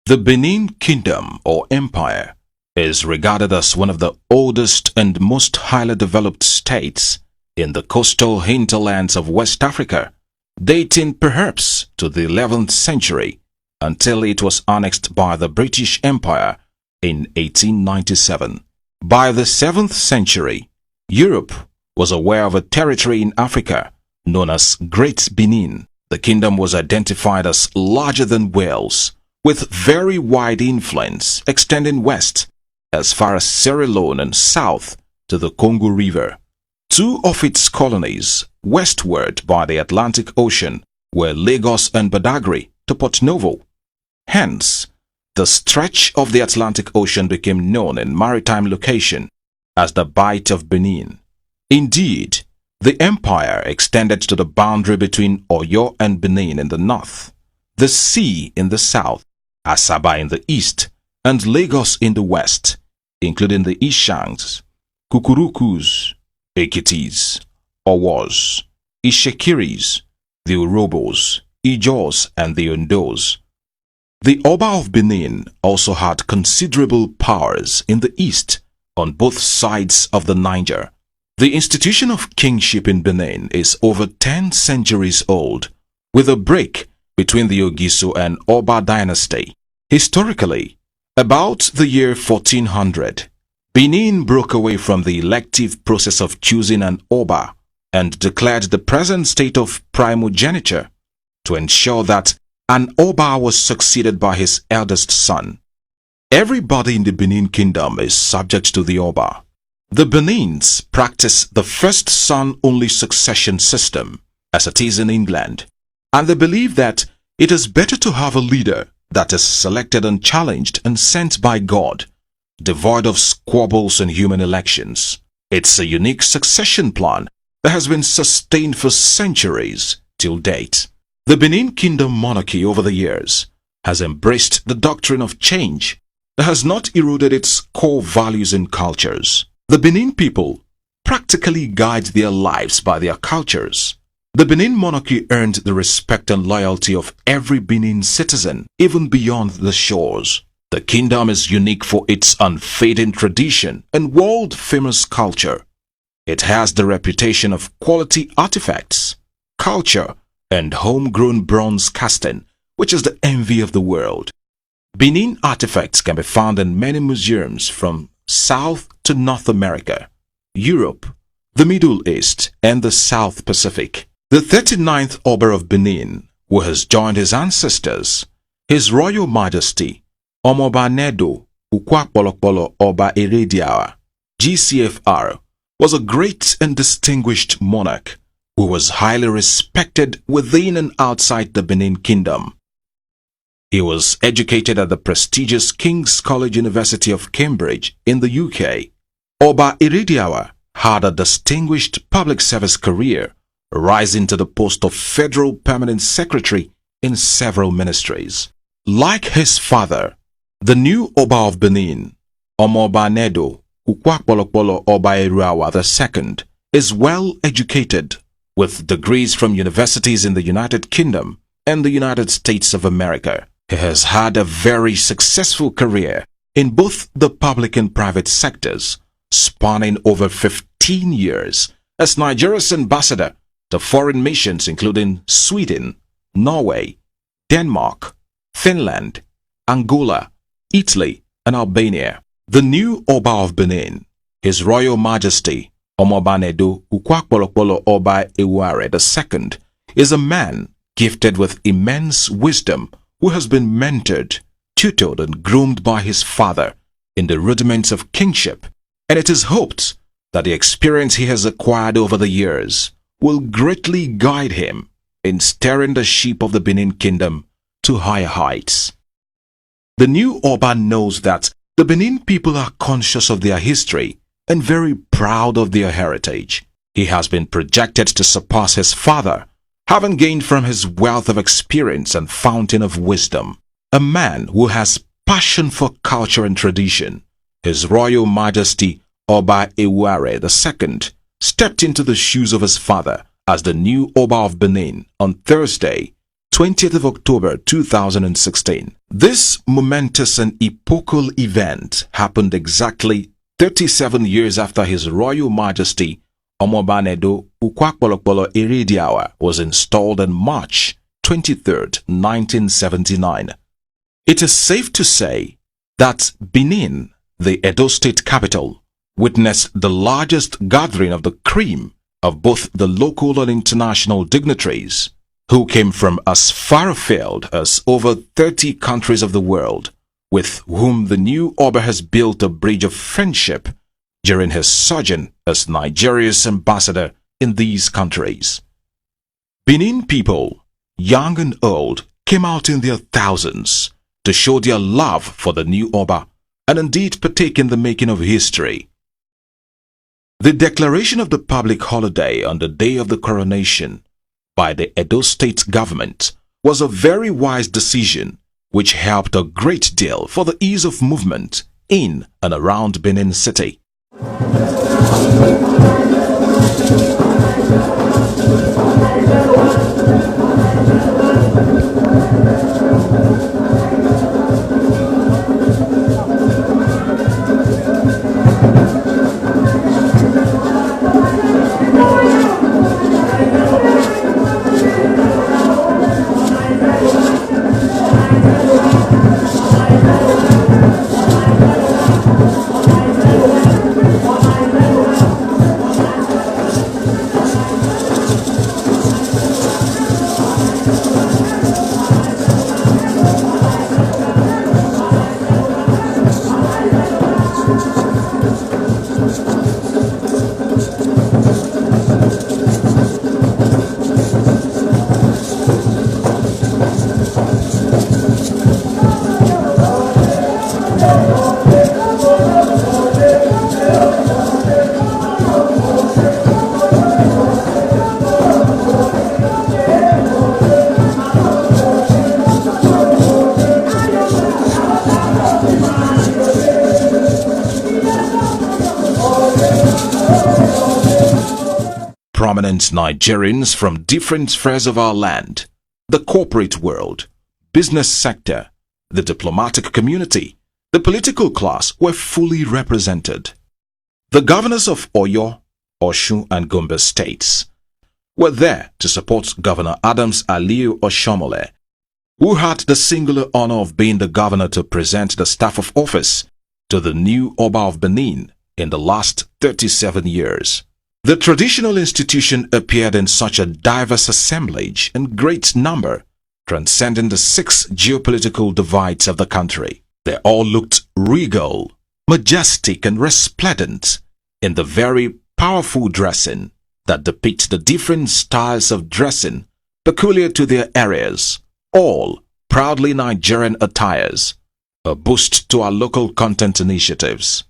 The Benin Kingdom or Empire is regarded as one of the oldest and most highly developed states in the coastal hinterlands of West Africa, dating perhaps to the 11th century until it was annexed by the British Empire in 1897. By the 7th century, Europe was aware of a territory in Africa known as Great Benin. The kingdom was identified as larger than Wales, with very wide influence extending west as far as Sierra Leone and south to the Congo River. Two of its colonies westward by the Atlantic Ocean were Lagos and Badagry to Port Novo. Hence, the stretch of the Atlantic Ocean became known in maritime location as the Bight of Benin. Indeed, the empire extended to the boundary between Oyo and Benin in the north, the sea in the south, Asaba in the east, and Lagos in the west, including the Ishangs, Kukurukus, Ekitis, Owos, Ishekiris, the Urobos, Ijos, and the Ondos. The Oba of Benin also had considerable powers in the east on both sides of the Niger. The institution of kingship in Benin is over 10 centuries old, with a break between the Ogiso and Oba dynasty. Historically, about the year 1400, Benin broke away from the elective process of choosing an Oba and declared the present state of primogeniture to ensure that an Oba was succeeded by his eldest son. Everybody in the Benin Kingdom is subject to the Oba. The Benins practice the first son-only succession system, as it is in England, and they believe that it is better to have a leader that is selected and challenged and sent by God, devoid of squabbles and human elections. It's a unique succession plan that has been sustained for centuries till date. The Benin Kingdom monarchy over the years has embraced the doctrine of change that has not eroded its core values and cultures. The Benin people practically guide their lives by their cultures. The Benin monarchy earned the respect and loyalty of every Benin citizen, even beyond the shores. The kingdom is unique for its unfading tradition and world-famous culture. It has the reputation of quality artifacts, culture, and homegrown bronze casting, which is the envy of the world. Benin artifacts can be found in many museums from South to North America, Europe, the Middle East, and the South Pacific. The 39th Oba of Benin, who has joined his ancestors, His Royal Majesty, Omoba Nedo Ukwakpolokpolo Oba Erediawa, GCFR, was a great and distinguished monarch who was highly respected within and outside the Benin Kingdom. He was educated at the prestigious King's College University of Cambridge in the UK. Oba Erediawa had a distinguished public service career, rising to the post of Federal Permanent Secretary in several ministries. Like his father, the new Oba of Benin, Omoba Nedo Ukwakpolokpolo Oba Erediawa II, is well educated with degrees from universities in the United Kingdom and the United States of America. He has had a very successful career in both the public and private sectors, spanning over 15 years as Nigeria's ambassador to foreign missions including Sweden, Norway, Denmark, Finland, Angola, Italy, and Albania. The new Oba of Benin, His Royal Majesty Omoba Nedo Ukwakpolokpolo Oba Eware II, is a man gifted with immense wisdom who has been mentored, tutored, and groomed by his father in the rudiments of kingship, and it is hoped that the experience he has acquired over the years will greatly guide him in steering the ship of the Benin Kingdom to higher heights. The new Oba knows that the Benin people are conscious of their history and very proud of their heritage. He has been projected to surpass his father, having gained from his wealth of experience and fountain of wisdom. A man who has passion for culture and tradition, His Royal Majesty Oba Eware II stepped into the shoes of his father as the new Oba of Benin on Thursday, 20th of October 2016. This momentous and epochal event happened exactly 37 years after His Royal Majesty Omobanedo Ukwakpolokpolo Iridiawa was installed on March 23rd, 1979. It is safe to say that Benin, the Edo State capital, witnessed the largest gathering of the cream of both the local and international dignitaries, who came from as far afield as over 30 countries of the world, with whom the new Oba has built a bridge of friendship during his sojourn as Nigeria's ambassador in these countries. Benin people, young and old, came out in their thousands to show their love for the new Oba and indeed partake in the making of history. The declaration of the public holiday on the day of the coronation by the Edo State government was a very wise decision which helped a great deal for the ease of movement in and around Benin City. Prominent Nigerians from different spheres of our land, the corporate world, business sector, the diplomatic community, the political class were fully represented. The governors of Oyo, Osun and Gombe states were there to support Governor Adams Aliyu Oshomole, who had the singular honor of being the governor to present the staff of office to the new Oba of Benin in the last 37 years. The traditional institution appeared in such a diverse assemblage in great number, transcending the 6 geopolitical divides of the country. They all looked regal, majestic and resplendent in the very powerful dressing that depicts the different styles of dressing peculiar to their areas, all proudly Nigerian attires, a boost to our local content initiatives.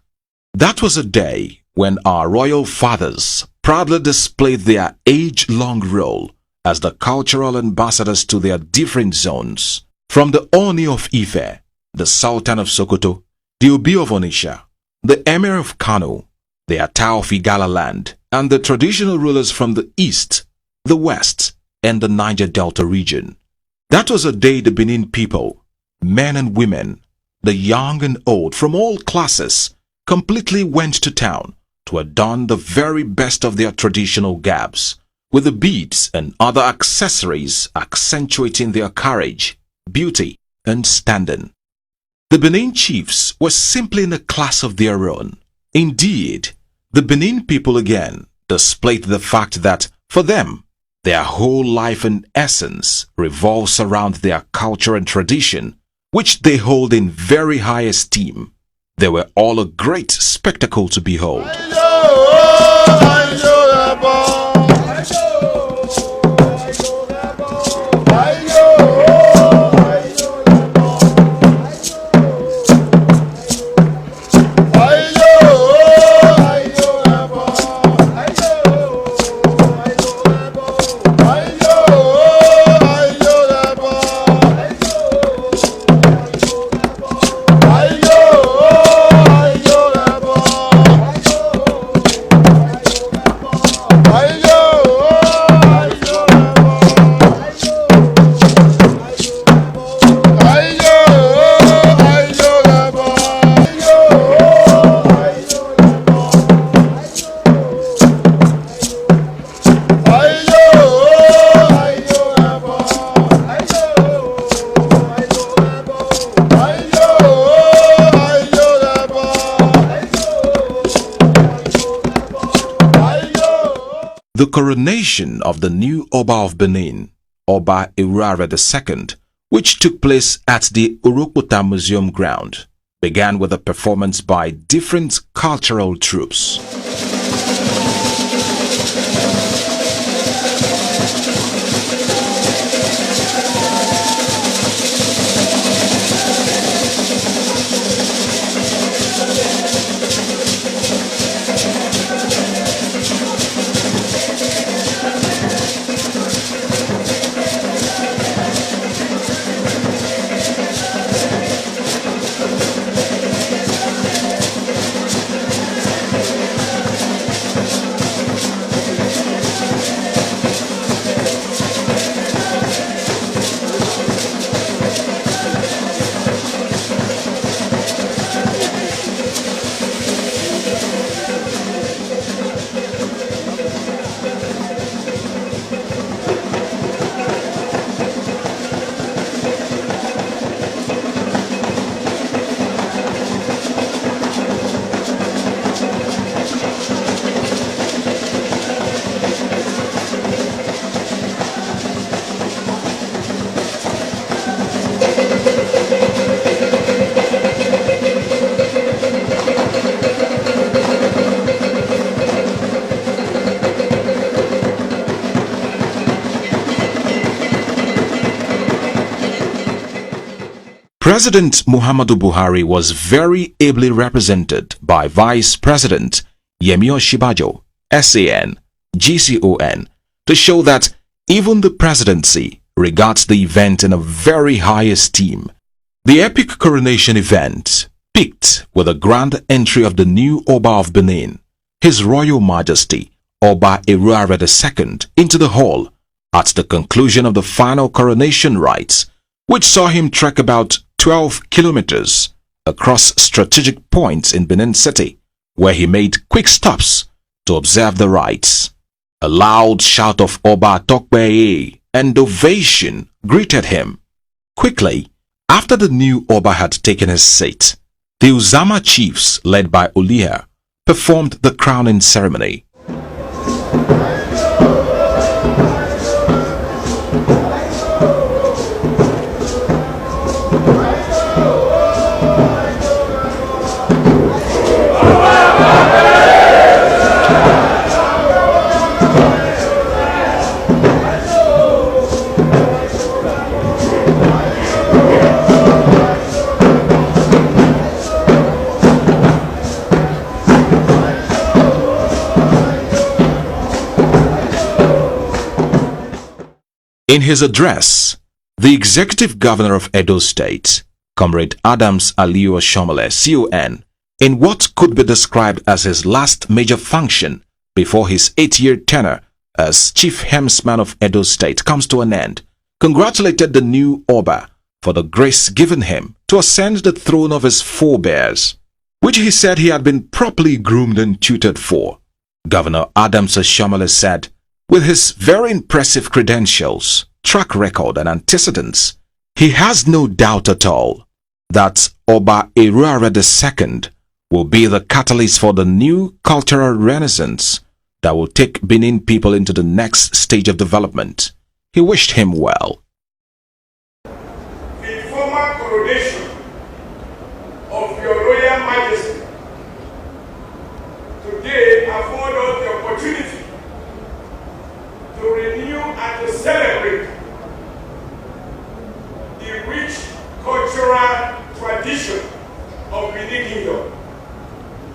That was a day when our royal fathers proudly displayed their age-long role as the cultural ambassadors to their different zones, from the Oni of Ife, the Sultan of Sokoto, the Obi of Onitsha, the Emir of Kano, the Ata of Igala land, and the traditional rulers from the east, the west, and the Niger Delta region. That was a day the Benin people, men and women, the young and old from all classes, completely went to town to adorn the very best of their traditional garbs, with the beads and other accessories accentuating their courage, beauty, and standing. The Benin chiefs were simply in a class of their own. Indeed, the Benin people again displayed the fact that, for them, their whole life and essence revolves around their culture and tradition, which they hold in very high esteem. They were all a great spectacle to behold. coronation of the new Oba of Benin, Oba Irare II, which took place at the Urukputa Museum ground, began with a performance by different cultural troupes. President Muhammadu Buhari was very ably represented by Vice President Yemi Osinbajo, SAN, GCON, to show that even the presidency regards the event in a very high esteem. The epic coronation event peaked with a grand entry of the new Oba of Benin, His Royal Majesty Oba Irare II, into the hall at the conclusion of the final coronation rites, which saw him trek about 12 kilometers across strategic points in Benin City, where he made quick stops to observe the rites. A loud shout of Oba Tokpeye and ovation greeted him. Quickly, after the new Oba had taken his seat, the Uzama chiefs, led by Oliha, performed the crowning ceremony. In his address, the executive governor of Edo State, Comrade Adams Aliyu Oshiomhole, CON, in what could be described as his last major function before his 8-year tenure as chief helmsman of Edo State comes to an end, congratulated the new Oba for the grace given him to ascend the throne of his forebears, which he said he had been properly groomed and tutored for. Governor Adams Oshiomhole said, with his very impressive credentials, track record and antecedents, he has no doubt at all that Oba Irare II will be the catalyst for the new cultural renaissance that will take Benin people into the next stage of development. He wished him well. The former coronation of your Royal Majesty today affords us the opportunity to renew and to celebrate the rich cultural tradition of Benin Kingdom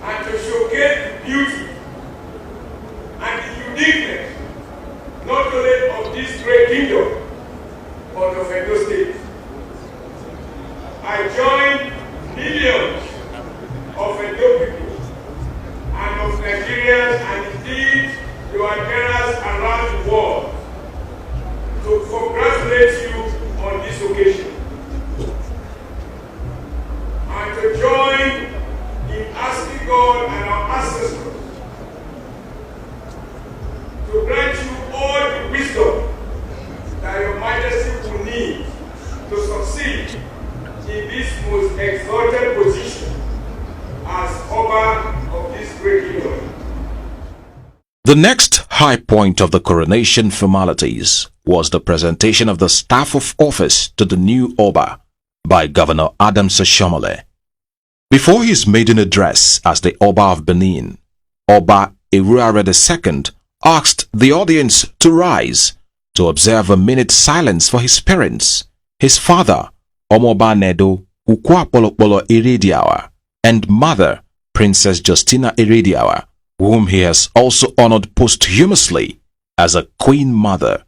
and to showcase the beauty and the uniqueness not only of this great kingdom but of Edo State. I join millions of Edo people and of Nigerians and indeed your admirers around the world to congratulate you on this occasion and to join in asking God and our ancestors to grant you all the wisdom that your Majesty will need to succeed in this most exalted position as Oba of this great kingdom. The next high point of the coronation formalities was the presentation of the staff of office to the new Oba by Governor Adams Oshomole. Before his maiden address as the Oba of Benin, Oba Eruare II asked the audience to rise to observe a minute's silence for his parents, his father, Omoba Nedo Ukwapolopolo Irediawa, and mother, Princess Justina Irediawa, whom he has also honored posthumously as a queen mother.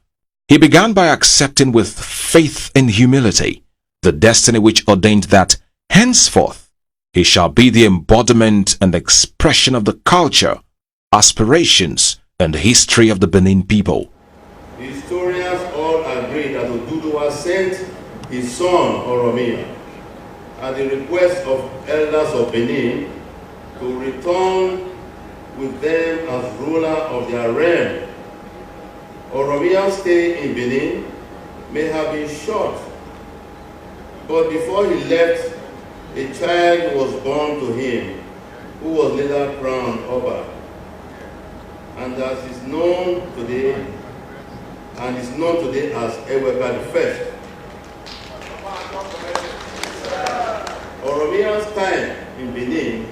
He began by accepting with faith and humility the destiny which ordained that henceforth he shall be the embodiment and expression of the culture, aspirations, and history of the Benin people. The historians all agree that Oduduwa sent his son Oromia at the request of elders of Benin to return with them as ruler of their realm. Oromia's stay in Benin may have been short, but before he left, a child was born to him who was later crowned Oba, and as is known today as Eweka I. Oromia's time in Benin,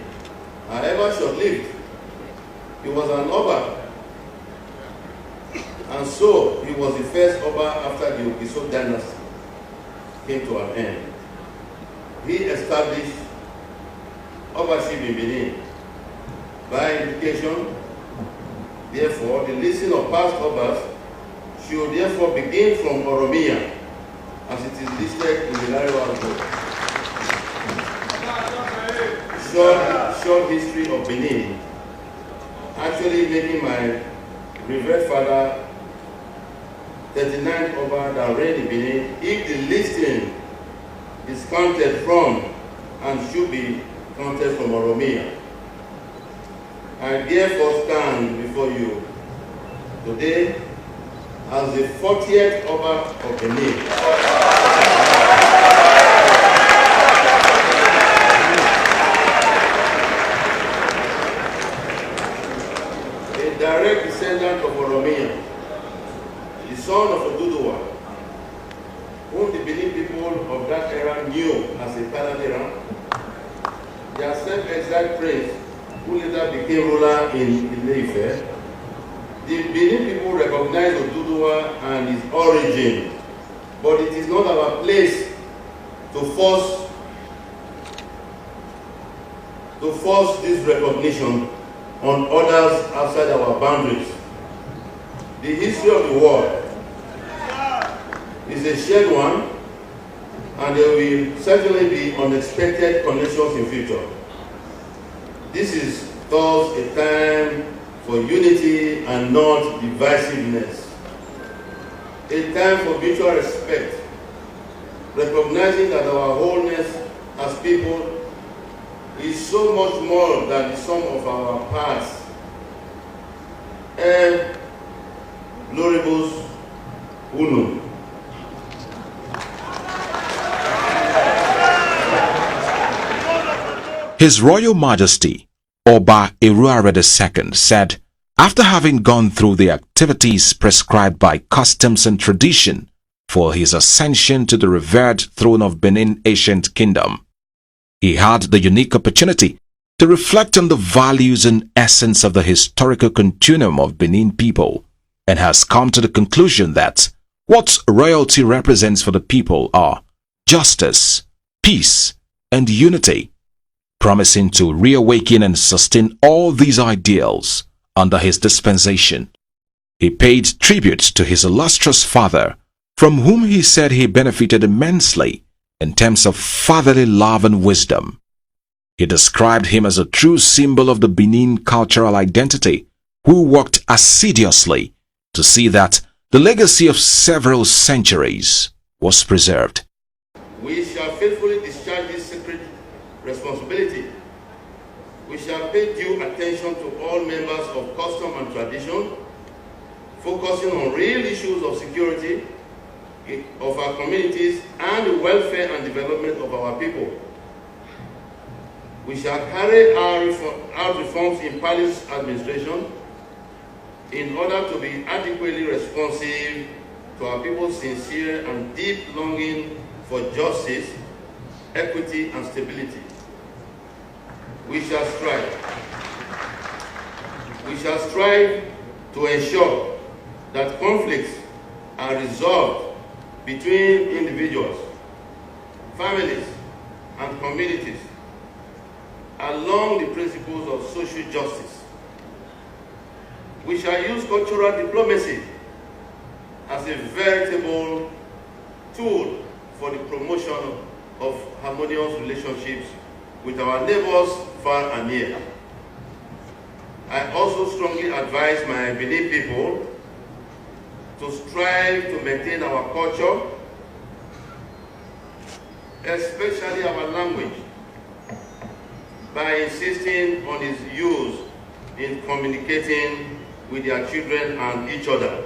however short-lived, he was an Oba, and so he was the first Oba after the Ogiso dynasty came to an end. He established Obaship in Benin. By implication, therefore, the listing of past Obas should therefore begin from Oromia, as it is listed in the Lariwa book. Short history of Benin, actually making my revered father 39th Oba that reigned in Benin, if the listing is counted from and should be counted from Oromia. I therefore stand before you today as the 40th Oba of Benin. A direct descendant of Oromia, the son of Oduduwa, whom the Benin people of that era knew as a Kaladiran, their self-exiled prince, who later became ruler in Ile-Ife. The Benin people recognize Oduduwa and his origin, but it is not our place to force this recognition on others outside our boundaries. The history of the world is a shared one, and there will certainly be unexpected connections in future. This is thus a time for unity and not divisiveness. A time for mutual respect, recognizing that our wholeness as people is so much more than the sum of our parts. Gloribus unum. His Royal Majesty, Oba Eruare II, said, after having gone through the activities prescribed by customs and tradition for his ascension to the revered throne of Benin Ancient Kingdom, he had the unique opportunity to reflect on the values and essence of the historical continuum of Benin people, and has come to the conclusion that what royalty represents for the people are justice, peace, and unity, promising to reawaken and sustain all these ideals under his dispensation. He paid tribute to his illustrious father, from whom he said he benefited immensely in terms of fatherly love and wisdom. He described him as a true symbol of the Benin cultural identity, who worked assiduously to see that the legacy of several centuries was preserved. We shall faithfully discharge this sacred responsibility. We shall pay due attention to all members of custom and tradition, focusing on real issues of security of our communities and the welfare and development of our people. We shall carry out reforms in palace administration, in order to be adequately responsive to our people's sincere and deep longing for justice, equity, and stability. We shall strive. We shall strive to ensure that conflicts are resolved between individuals, families, and communities along the principles of social justice. We shall use cultural diplomacy as a veritable tool for the promotion of harmonious relationships with our neighbors far and near. I also strongly advise my Benin people to strive to maintain our culture, especially our language, by insisting on its use in communicating with their children and each other.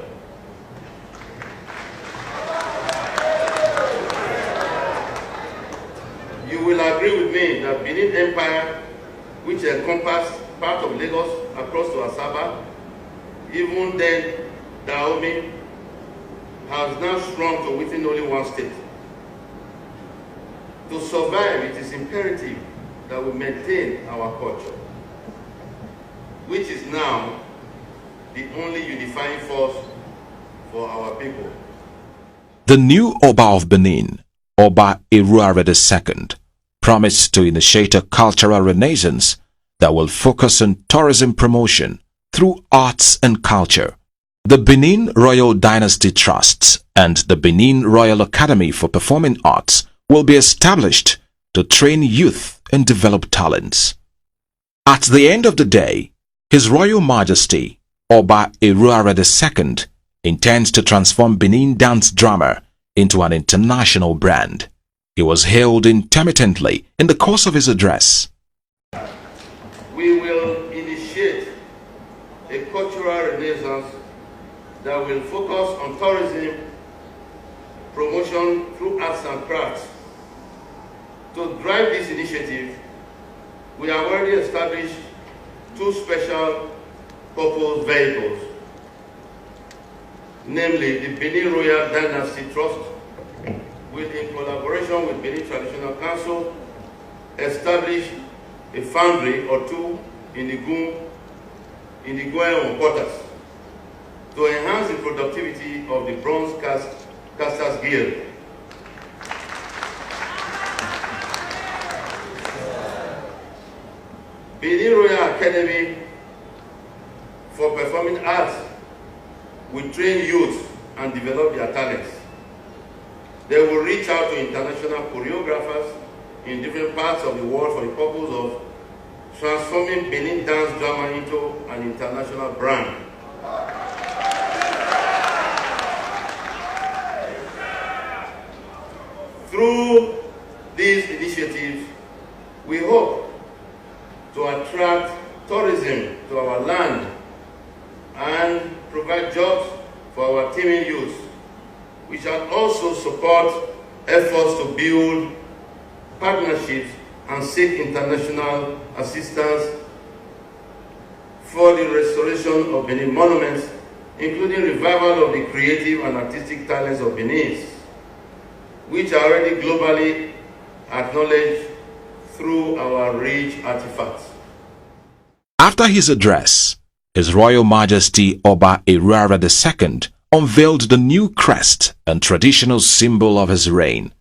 You will agree with me that Benin Empire, which encompassed part of Lagos across to Asaba, even then Dahomey, has now shrunk to within only one state. To survive, it is imperative that we maintain our culture, which is now the only unifying force for our people. The new Oba of Benin, Oba Eruare II, promised to initiate a cultural renaissance that will focus on tourism promotion through arts and culture. The Benin Royal Dynasty Trusts and the Benin Royal Academy for Performing Arts will be established to train youth and develop talents. At the end of the day, His Royal Majesty, Oba Eruare II, intends to transform Benin dance drama into an international brand. He was hailed intermittently in the course of his address. We will initiate a cultural renaissance that will focus on tourism, promotion through arts and crafts. To drive this initiative, we have already established two special purpose vehicles, namely the Benin Royal Dynasty Trust, will, in collaboration with Benin Traditional Council, establish a foundry or two in the Guen quarters to enhance the productivity of the Bronze Casters Guild. Benin Royal Academy for Performing Arts will train youth and develop their talents. They will reach out to international choreographers in different parts of the world for the purpose of transforming Benin dance drama into an international brand. Through these initiatives, we hope to attract tourism to our land and provide jobs for our teeming youth. We shall also support efforts to build partnerships and seek international assistance for the restoration of Benin monuments, including revival of the creative and artistic talents of Benin, which are already globally acknowledged through our rich artifacts. After his address, His Royal Majesty Oba Eruare II unveiled the new crest and traditional symbol of his reign.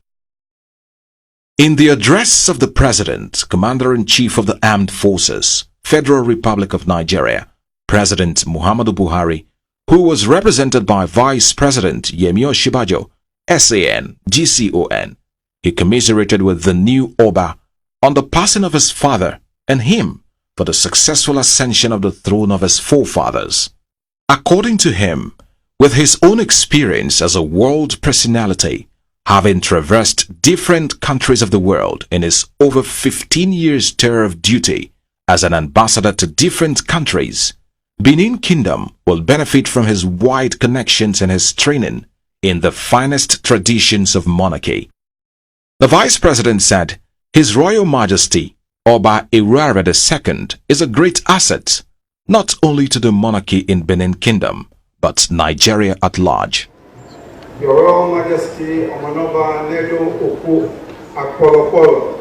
In the address of the President, Commander-in-Chief of the Armed Forces, Federal Republic of Nigeria, President Muhammadu Buhari, who was represented by Vice President Yemi Osinbajo, SAN, GCON, he commiserated with the new Oba on the passing of his father and him for the successful ascension of the throne of his forefathers. According to him, with his own experience as a world personality, having traversed different countries of the world in his over 15 years tour of duty as an ambassador to different countries, Benin Kingdom will benefit from his wide connections and his training in the finest traditions of monarchy. The Vice President said, His Royal Majesty Oba Eruare II is a great asset not only to the monarchy in Benin Kingdom, but Nigeria at large. Your Royal Majesty Omanoba Nedo Oku Akpolopolo,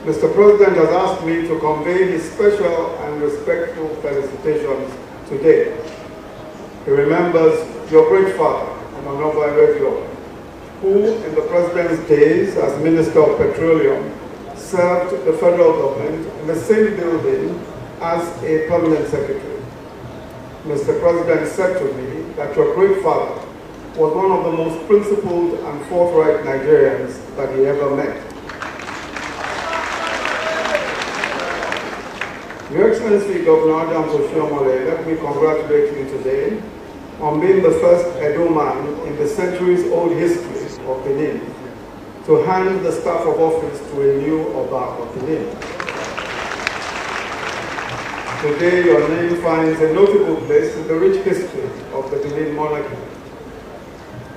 Mr. President has asked me to convey his special and respectful felicitations today. He remembers your great father, Omanoba Nedo, who in the President's days as Minister of Petroleum served the federal government in the same building as a permanent secretary. Mr. President said to me that your great father was one of the most principled and forthright Nigerians that he ever met. Your Excellency Governor Adams Oshiomhole, let me congratulate you today on being the first Edo man in the centuries-old history of Benin to hand the staff of office to a new Oba of Benin. Today, your name finds a notable place in the rich history of the Benin monarchy.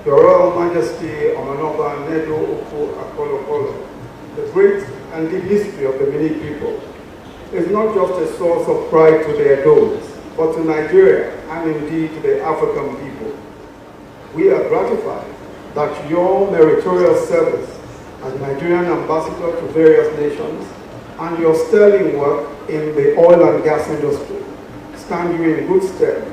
Your Royal Majesty Omanoba Nedo Oku Akpolopolo, the great and deep history of the Benin people, is not just a source of pride to the Edos, but to Nigeria and indeed to the African people. We are gratified that your meritorious service as Nigerian ambassador to various nations and your sterling work in the oil and gas industry stand you in good stead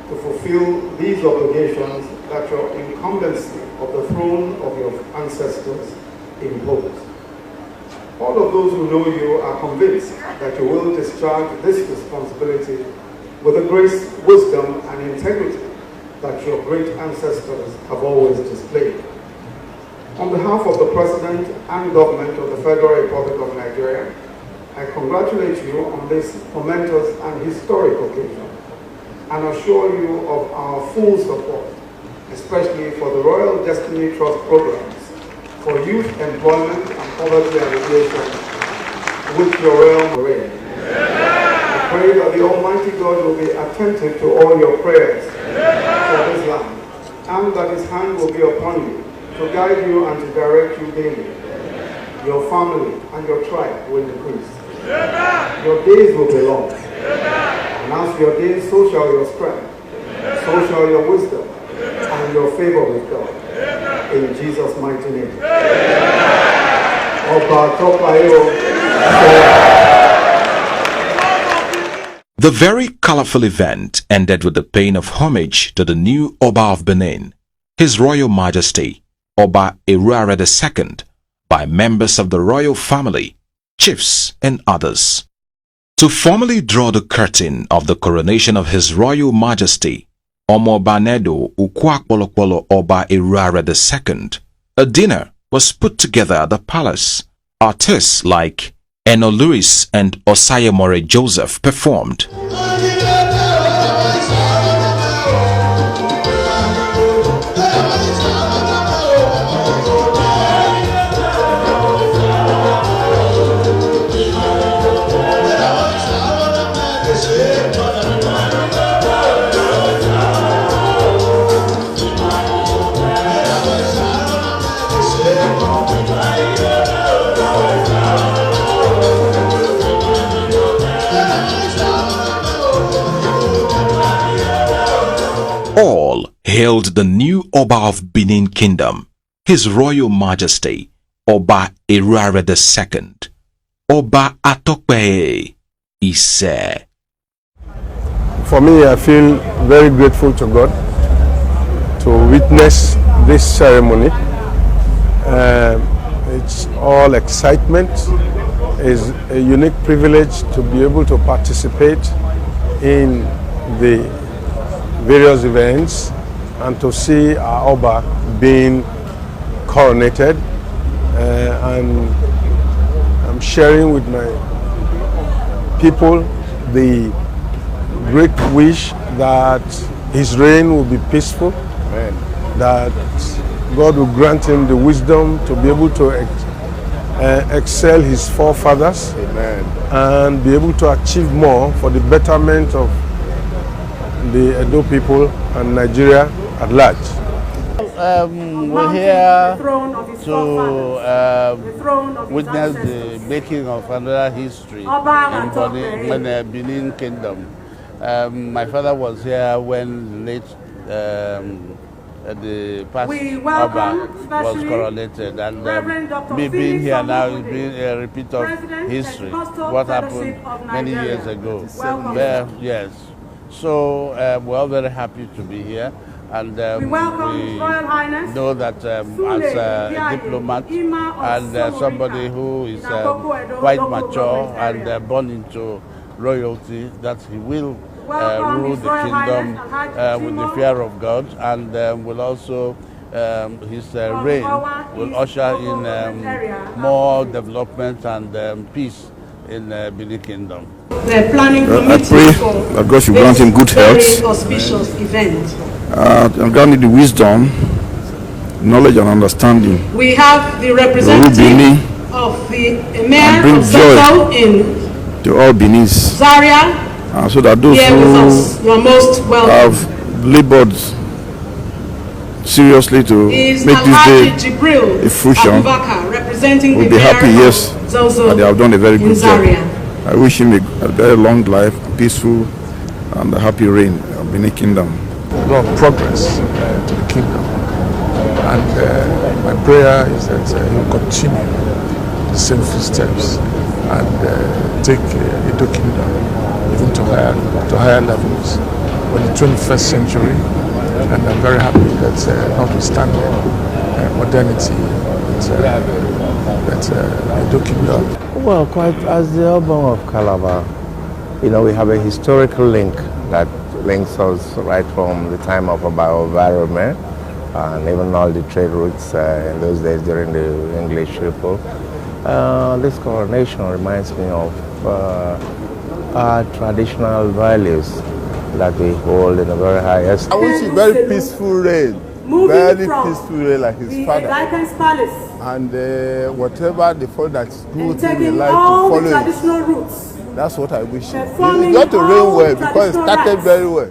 to fulfill these obligations that your incumbency of the throne of your ancestors imposed. All of those who know you are convinced that you will discharge this responsibility with the grace, wisdom, and integrity that your great ancestors have always displayed. On behalf of the President and Government of the Federal Republic of Nigeria, I congratulate you on this momentous and historic occasion and assure you of our full support, especially for the Royal Destiny Trust programs for youth employment and poverty alleviation with your royal reign. I pray that the Almighty God will be attentive to all your prayers for this land, and that His hand will be upon you to guide you and to direct you daily. Your family and your tribe will increase. Your days will be long. And as your days, so shall your strength, so shall your wisdom, and your favor with God. In Jesus' mighty name. The very colorful event ended with the paying of homage to the new Oba of Benin, His Royal Majesty, Oba Eruare II, by members of the royal family, chiefs, and others. To formally draw the curtain of the coronation of His Royal Majesty, Omoba Nedo Ukwu Oba Eruare II, a dinner was put together at the palace. Artists like Eno Lewis and Osayemore Joseph performed. All hailed the new Oba of Benin Kingdom, His Royal Majesty, Oba Eruare II, Oba Atokpe Ise. For me, I feel very grateful to God to witness this ceremony. It's all excitement. It's a unique privilege to be able to participate in the various events and to see our Oba being coronated. And I'm sharing with my people the great wish that his reign will be peaceful. Amen. That God will grant him the wisdom to be able to excel his forefathers. Amen. And be able to achieve more for the betterment of the Edo people and Nigeria at large. We're here to witness the making of another history in Benin Kingdom. My father was here when late the past Oba was coronated, and me being here now is being a repeat of history, what happened many years ago. Yes, so we're all very happy to be here, and we know that as a diplomat and somebody who is quite mature and born into royalty, that he will rule the kingdom with the fear of God, and will also his reign will usher in more development and peace in Benin Kingdom. The planning I pray that God should grant him good health, auspicious event. and grant him the wisdom, knowledge, and understanding. We have the representative of the Emir of Sokoto in to all Benis, Zaria. So that those who are most have labored seriously to make this day a fruition will be happy, yes, that they have done a very good job. I wish him a very long life, peaceful and a happy reign of Benin Kingdom. A lot of progress to the kingdom, and my prayer is that he'll continue the same footsteps and take Edo Kingdom even to higher levels for the 21st century, and I'm very happy that notwithstanding modernity, that Edo Kingdom. Well, quite as the album of Calabar, we have a historical link that links us right from the time of Obarome and even all the trade routes in those days during the English people. This coronation reminds me of our traditional values that we hold in a very high esteem. I wish a very peaceful reign, very peaceful reign like his father. And whatever the fault that's good in life to follow it. That's what I wish him. He's got to reign well because he started very well.